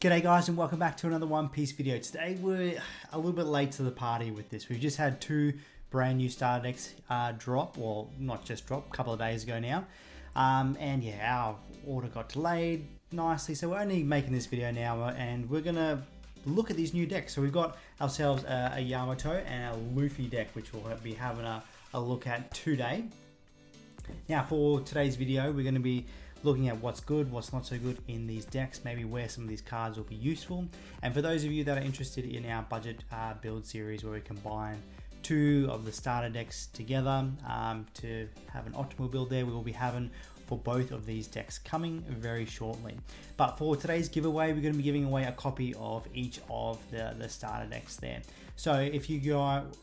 G'day guys and welcome back to another One Piece video. Today we're a little bit late to the party with this. We've just had two brand new starter decks drop, well not just drop, a couple of days ago now. And yeah, our order got delayed nicely, so we're only making this video now and we're gonna look at these new decks. So we've got ourselves a Yamato and a Luffy deck, which we'll be having a look at today. Now for today's video, we're going to be looking at what's good, what's not so good in these decks, maybe where some of these cards will be useful. And for those of you that are interested in our budget build series where we combine two of the starter decks together to have an optimal build there, we will be having for both of these decks coming very shortly. But for today's giveaway, we're going to be giving away a copy of each of the starter decks there. So if you want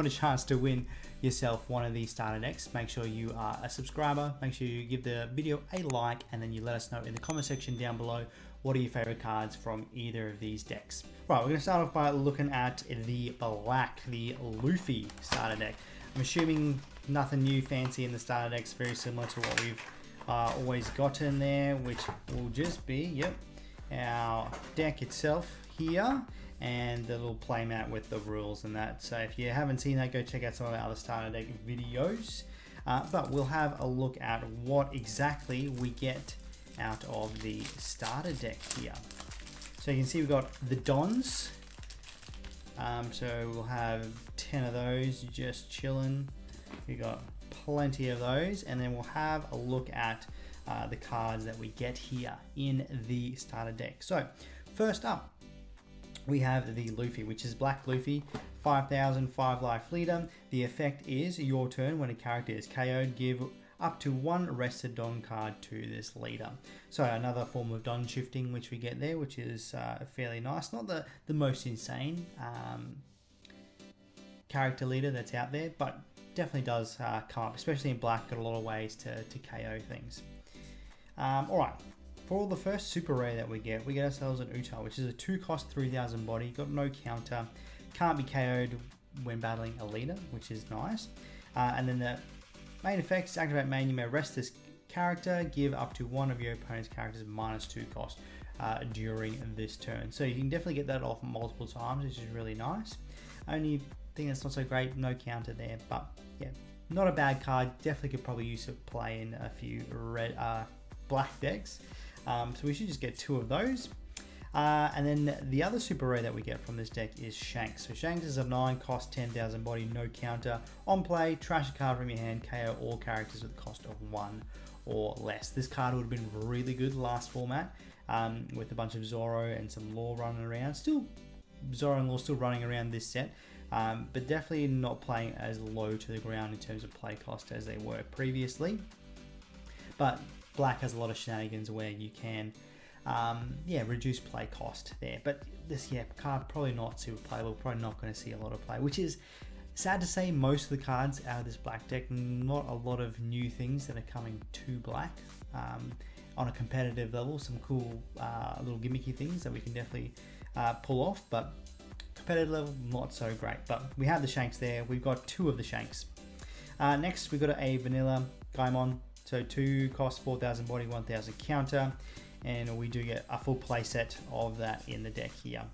a chance to win yourself one of these starter decks, make sure you are a subscriber, make sure you give the video a like, and then you let us know in the comment section down below what are your favorite cards from either of these decks. Right, we're going to start off by looking at the Luffy starter deck. I'm assuming nothing new fancy in the starter decks, very similar to what we've always gotten there, which will just be, our deck itself here, and the little playmat with the rules and that. So if you haven't seen that, go check out some of our other starter deck videos. But we'll have a look at what exactly we get out of the starter deck here. So you can see we've got the Dons. So we'll have 10 of those just chilling. We've got plenty of those, and then we'll have a look at the cards that we get here in the starter deck. So first up, we have the Luffy, which is Black Luffy, 5,000, 5 life leader. The effect is your turn when a character is KO'd, give up to one rested Don card to this leader. So another form of Don shifting which we get there, which is fairly nice. Not the most insane character leader that's out there, but definitely does come up, especially in Black, got a lot of ways to KO things. Alright. For the first super rare that we get ourselves an Uta, which is a 2-cost 3,000 body, got no counter, can't be KO'd when battling a leader, which is nice. And then the main effects, activate main, you may rest this character, give up to one of your opponent's characters -2 cost during this turn. So you can definitely get that off multiple times, which is really nice. Only thing that's not so great, no counter there, but yeah, not a bad card. Definitely could probably use to play in a few black decks. So we should just get 2 of those. And then the other super rare that we get from this deck is Shanks. So Shanks is a 9-cost 10,000 body, no counter. On play, trash a card from your hand, KO all characters with a cost of 1 or less. This card would have been really good last format with a bunch of Zoro and some Law running around. Still, Zoro and Law still running around this set, but definitely not playing as low to the ground in terms of play cost as they were previously. But Black has a lot of shenanigans where you can reduce play cost there, but this card probably not super playable, probably not going to see a lot of play, which is sad to say. Most of the cards out of this Black deck, not a lot of new things that are coming to Black on a competitive level. Some cool little gimmicky things that we can definitely pull off, but competitive level not so great. But we have the Shanks there. We've got 2 of the Shanks. Next we've got a vanilla Gaimon. So 2 cost 4,000 body, 1,000 counter, and we do get a full play set of that in the deck here.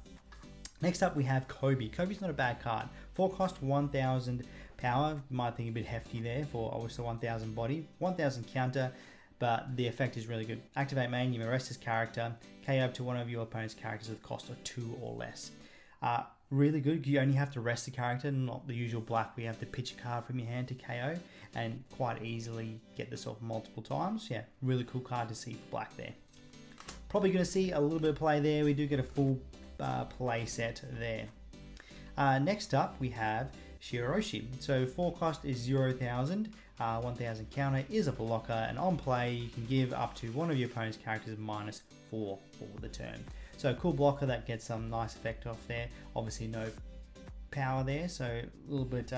Next up we have Kobe. Kobe's not a bad card. 4 cost 1,000 power, might think a bit hefty there for obviously 1,000 body, 1,000 counter, but the effect is really good. Activate main, you may rest this character, KO up to one of your opponent's characters with a cost of 2 or less. Really good. You only have to rest the character, not the usual Black. We have to pitch a card from your hand to KO and quite easily get this off multiple times. Yeah, really cool card to see for Black there. Probably going to see a little bit of play there. We do get a full play set there. Next up we have Shiroshi. So 4 cost is 0,000, 1,000 counter, is a blocker, and on play you can give up to one of your opponent's characters -4 for the turn. So a cool blocker that gets some nice effect off there. Obviously no power there, so a little bit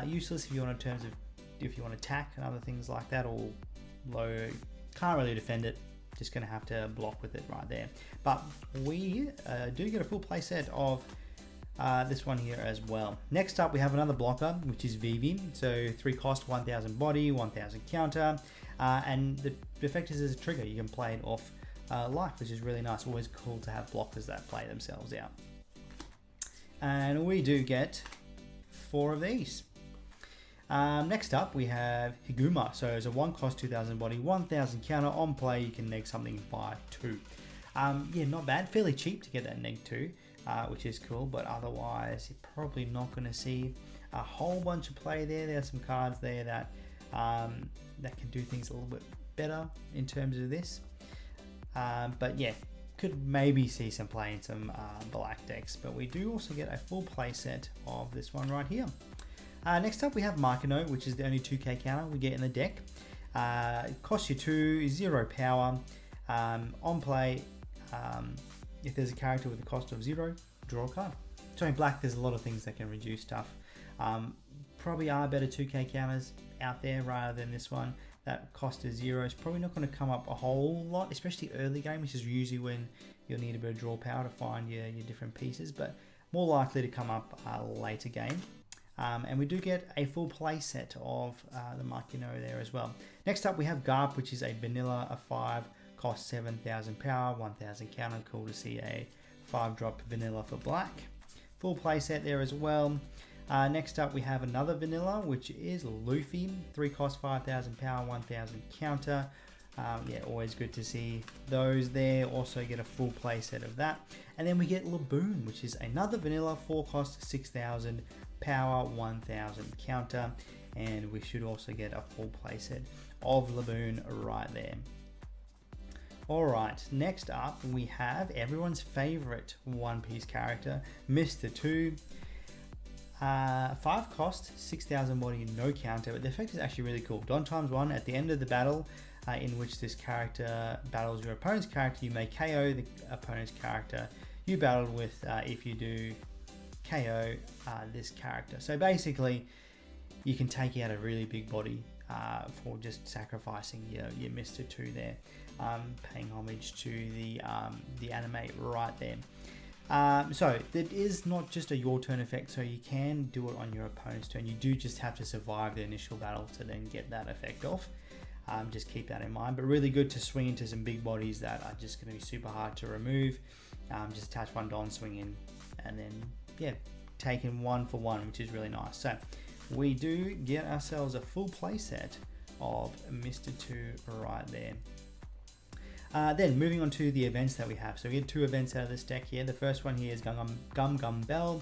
useless if you want in terms of if you want to attack and other things like that, or low, can't really defend it. Just going to have to block with it right there. But we do get a full play set of this one here as well. Next up we have another blocker, which is Vivi. So 3 cost, 1,000 body, 1,000 counter, and the effect is as a trigger. You can play it off life, which is really nice. Always cool to have blockers that play themselves out. And we do get 4 of these. Next up we have Higuma. So it's a 1 cost 2000 body, 1000 counter. On play you can neg something by 2. Yeah, not bad. Fairly cheap to get that neg 2, which is cool, but otherwise you're probably not going to see a whole bunch of play there. There are some cards there that that can do things a little bit better in terms of this, but yeah, could maybe see some play in some black decks. But we do also get a full play set of this one right here. Next up we have Makino, which is the only 2k counter we get in the deck. It costs you 2, 0 power. On play, if there's a character with a cost of 0, draw a card. So in black there's a lot of things that can reduce stuff. Probably are better 2k counters out there rather than this one. That cost is 0. It's probably not going to come up a whole lot, especially early game, which is usually when you'll need a bit of draw power to find your different pieces, but more likely to come up later game. And we do get a full play set of the Makino there as well. Next up we have Garp, which is a vanilla, a 5, cost 7000 power, 1000 counter. Cool to see a 5-drop vanilla for black. Full play set there as well. Next up we have another vanilla, which is Luffy, 3 cost 5000 power, 1000 counter. Yeah, always good to see those there. Also get a full play set of that. And then we get Laboon, which is another vanilla, 4 cost 6000 power, 1000 counter. And we should also get a full play set of Laboon right there. Alright, next up we have everyone's favorite One Piece character, Mr. 2. 5 cost, 6000 body, no counter, but the effect is actually really cool. Don times 1 at the end of the battle in which this character battles your opponent's character, you may KO the opponent's character you battled with if you do KO this character. So basically you can take out a really big body for just sacrificing your Mr. 2 there, paying homage to the anime right there. So it is not just a your turn effect, so you can do it on your opponent's turn. You do just have to survive the initial battle to then get that effect off. Just keep that in mind, but really good to swing into some big bodies that are just going to be super hard to remove. Just attach one Don, swing in, and then yeah, taking 1 for 1, which is really nice. So we do get ourselves a full play set of Mr. 2 right there. Then moving on to the events that we have. So we get 2 events out of this deck here. The first one here is Gum Bell.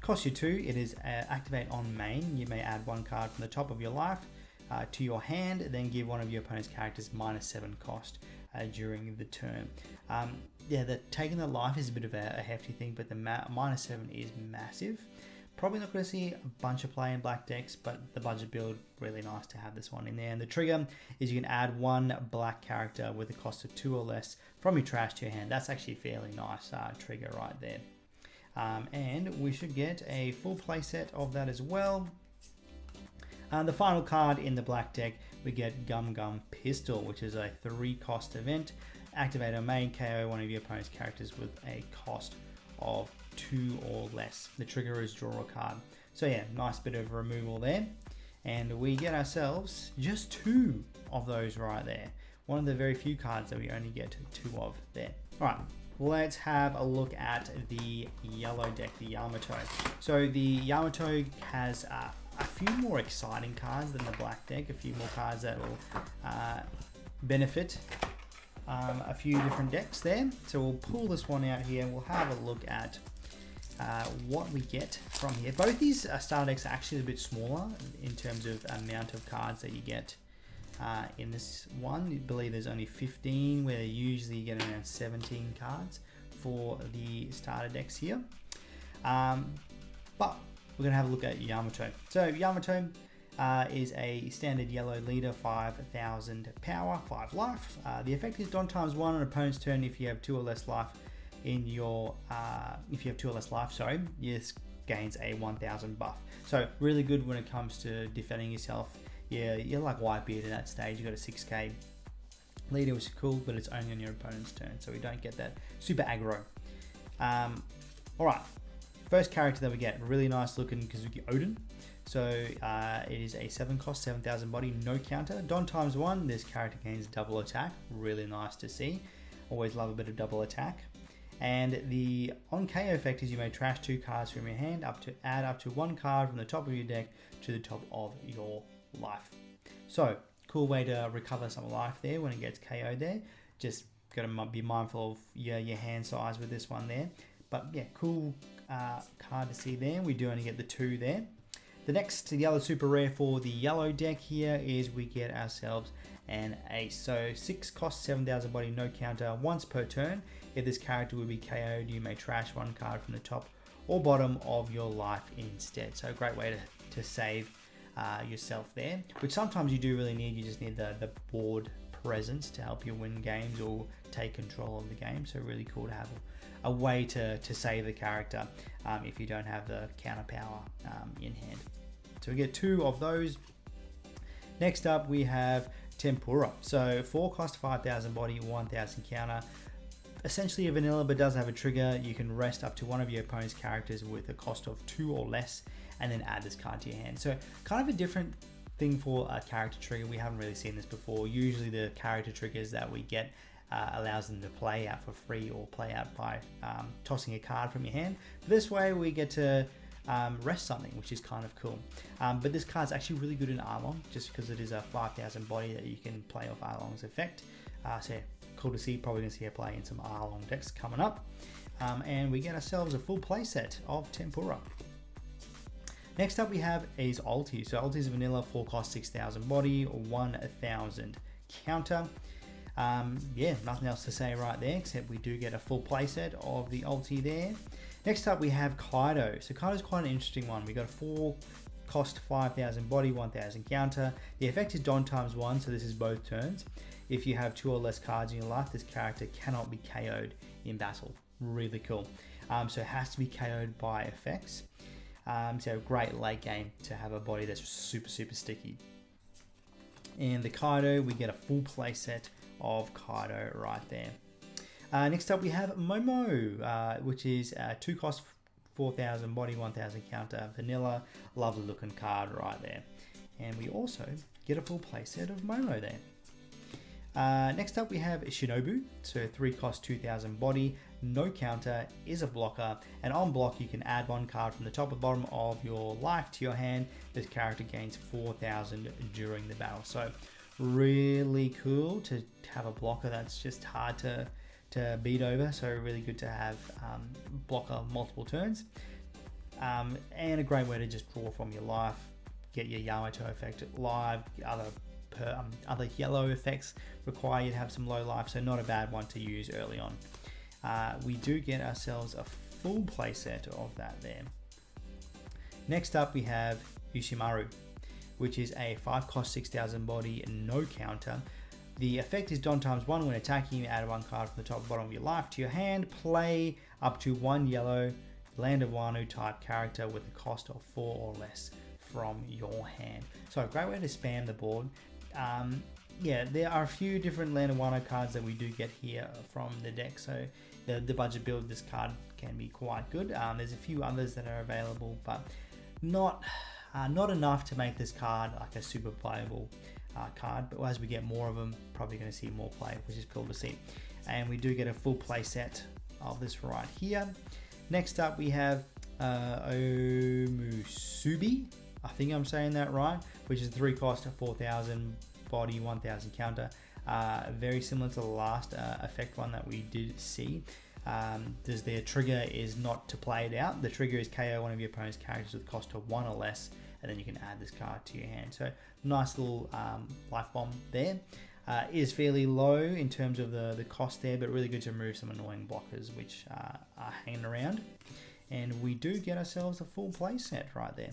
Costs you 2. It is activate on main. You may add 1 card from the top of your life to your hand, then give one of your opponent's characters -7 cost during the turn. Yeah, taking the life is a bit of a hefty thing, but the -7 is massive. Probably not going to see a bunch of play in black decks, but the budget build, really nice to have this one in there. And the trigger is you can add 1 black character with a cost of 2 or less from your trash to your hand. That's actually a fairly nice trigger right there. And we should get a full play set of that as well. The final card in the black deck, we get Gum Pistol, which is a 3 cost event. Activate on main, KO one of your opponent's characters with a cost of 2 or less. The trigger is draw a card. So yeah, nice bit of removal there. And we get ourselves just 2 of those right there. One of the very few cards that we only get 2 of there. Alright, let's have a look at the yellow deck, the Yamato. So the Yamato has a few more exciting cards than the black deck, a few more cards that will benefit a few different decks there. So we'll pull this one out here. We'll have a look at what we get from here. Both these starter decks are actually a bit smaller in terms of amount of cards that you get in this one. I believe there's only 15, where usually you get around 17 cards for the starter decks here. But we're going to have a look at Yamato. So Yamato is a standard yellow leader, 5000 power, 5 life. The effect is Don times 1 on an opponent's turn if you have 2 or less life in your this gains a 1000 buff. So really good when it comes to defending yourself. Yeah, you're like Whitebeard at that stage. You got a 6k leader, which is cool, but it's only on your opponent's turn, so we don't get that super aggro. Alright, first character that we get, really nice looking Kazuki Odin. So it is a 7 cost, 7000 body, no counter. Don times 1, this character gains double attack, really nice to see. Always love a bit of double attack. And the on KO effect is you may trash 2 cards from your hand, add up to 1 card from the top of your deck to the top of your life. So cool way to recover some life there when it gets KO'd there. Just got to be mindful of your hand size with this one there. But yeah, cool card to see there. We do only get the 2 there. The other super rare for the yellow deck here is we get ourselves an ace. So 6 cost 7,000 body, no counter, once per turn. If this character would be KO'd, you may trash 1 card from the top or bottom of your life instead. So a great way to save yourself there, which sometimes you do really need. You just need the board presence to help you win games or take control of the game. So really cool to have a way to save the character if you don't have the counter power in hand. So we get 2 of those. Next up we have Tempura. So 4 cost 5,000 body, 1,000 counter. Essentially a vanilla, but does have a trigger. You can rest up to one of your opponent's characters with a cost of 2 or less, and then add this card to your hand. So kind of a different thing for a character trigger. We haven't really seen this before. Usually the character triggers that we get allows them to play out for free or play out by tossing a card from your hand. But this way we get to rest something, which is kind of cool. But this card's actually really good in Arlong, just because it is a 5,000 body that you can play off Arlong's effect. So yeah, cool to see. Probably going to see her play in some Arlong decks coming up. And we get ourselves a full playset of Tempura. Next up we have is Ulti. So Ulti is vanilla, 4 cost 6,000 body, 1,000 counter. Yeah, nothing else to say right there, except we do get a full playset of the Ulti there. Next up we have Kaido. So Kaido's quite an interesting one. We got a 4 cost 5,000 body, 1,000 counter. The effect is Don times 1, so this is both turns. If you have 2 or less cards in your life, this character cannot be KO'd in battle. Really cool. So it has to be KO'd by effects. So great late game to have a body that's super sticky. And the Kaido, we get a full playset of Kaido right there. Next up we have Momo, which is 2 cost 4,000 body, 1,000 counter, vanilla. Lovely looking card right there. And we also get a full playset of Momo there. Next up we have Shinobu. So 3 cost 2,000 body, no counter, is a blocker, and on block you can add 1 card from the top or bottom of your life to your hand. This character gains 4,000 during the battle. So really cool to have a blocker that's just hard to beat over. So really good to have blocker multiple turns, and a great way to just draw from your life, get your Yamato effect live. Other yellow effects require you to have some low life, so not a bad one to use early on. We do get ourselves a full playset of that there. Next up we have Yushimaru, which is a 5 cost 6,000 body, no counter. The effect is Don times 1. When attacking, you add 1 card from the top or bottom of your life to your hand. Play up to 1 yellow Land of Wanu type character with a cost of 4 or less from your hand. So a great way to spam the board. Yeah, there are a few different Land of Wano cards that we do get here from the deck, so the budget build, this card can be quite good. There's a few others that are available, but not enough to make this card like a super playable card. But as we get more of them, probably going to see more play, which is cool to see. And we do get a full play set of this right here. Next up we have Omusubi, I think I'm saying that right, which is 3 cost 4,000 body, 1,000 counter. Very similar to the last effect one that we did see. Their trigger is not to play it out. The trigger is KO one of your opponent's characters with a cost of 1 or less, and then you can add this card to your hand. So nice little life bomb there. Is fairly low in terms of the cost there, but really good to remove some annoying blockers which are hanging around. And we do get ourselves a full play set right there.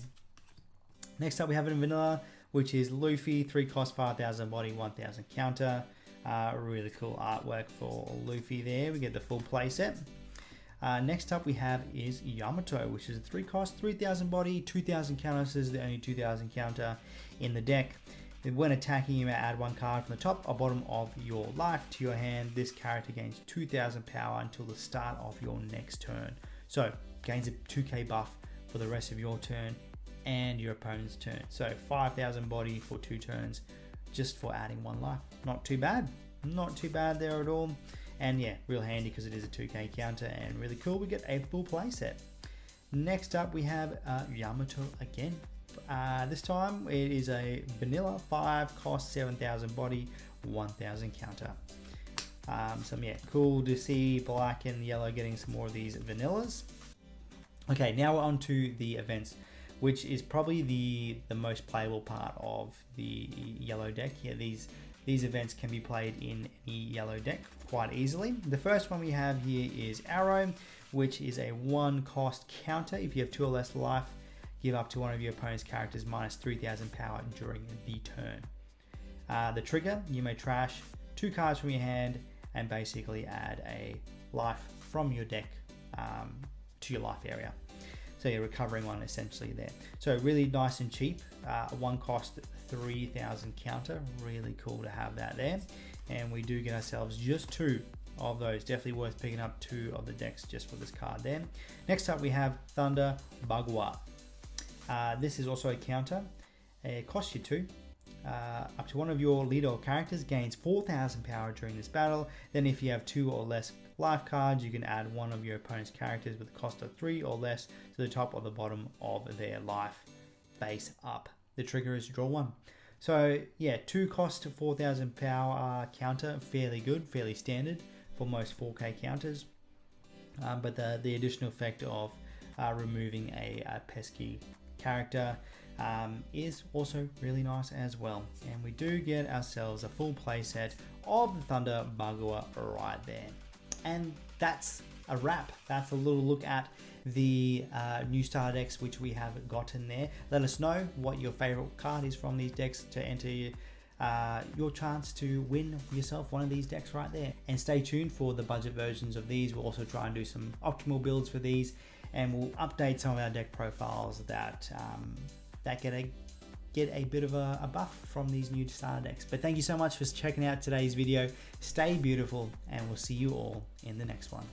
Next up we have it in vanilla, which is Luffy, 3 cost 5,000 body, 1,000 counter. Really cool artwork for Luffy there. We get the full play set. Next up we have is Yamato, which is a 3 cost 3,000 body, 2,000 counter. This is the only 2,000 counter in the deck. When attacking, you may add 1 card from the top or bottom of your life to your hand. This character gains 2,000 power until the start of your next turn. So gains a 2k buff for the rest of your turn and your opponent's turn. So 5,000 body for 2 turns just for adding 1 life. Not too bad. Not too bad there at all. And yeah, real handy because it is a 2k counter, and really cool. We get a full playset. Next up we have Yamato again. This time it is a vanilla 5 cost 7,000 body 1,000 counter. So yeah, cool to see black and yellow getting some more of these vanillas. Okay, now we're on to the events, which is probably the most playable part of the yellow deck. Yeah, these events can be played in any yellow deck quite easily. The first one we have here is Arrow, which is a 1 cost counter. If you have 2 or less life, give up to one of your opponent's characters minus 3,000 power during the turn. The trigger, you may trash 2 cards from your hand and basically add a life from your deck to your life area. So you're recovering one essentially there. So really nice and cheap. 1 cost 3,000 counter. Really cool to have that there. And we do get ourselves just 2 of those. Definitely worth picking up 2 of the decks just for this card there. Next up we have Thunder Bagua. This is also a counter. It costs you 2. Up to one of your leader or characters gains 4,000 power during this battle. Then if you have 2 or less life cards, you can add one of your opponent's characters with a cost of 3 or less to the top or the bottom of their life face up. The trigger is draw 1. So yeah, 2 cost 4,000 power counter, fairly good, fairly standard for most 4k counters. But the additional effect of removing a pesky character is also really nice as well. And we do get ourselves a full playset of the Thunder Bagua right there. And that's a wrap. That's a little look at the new starter decks which we have gotten there. Let us know what your favorite card is from these decks to enter your chance to win yourself one of these decks right there. And stay tuned for the budget versions of these. We'll also try and do some optimal builds for these, and we'll update some of our deck profiles that get a bit of a buff from these new starter decks. But thank you so much for checking out today's video. Stay beautiful, and we'll see you all in the next one.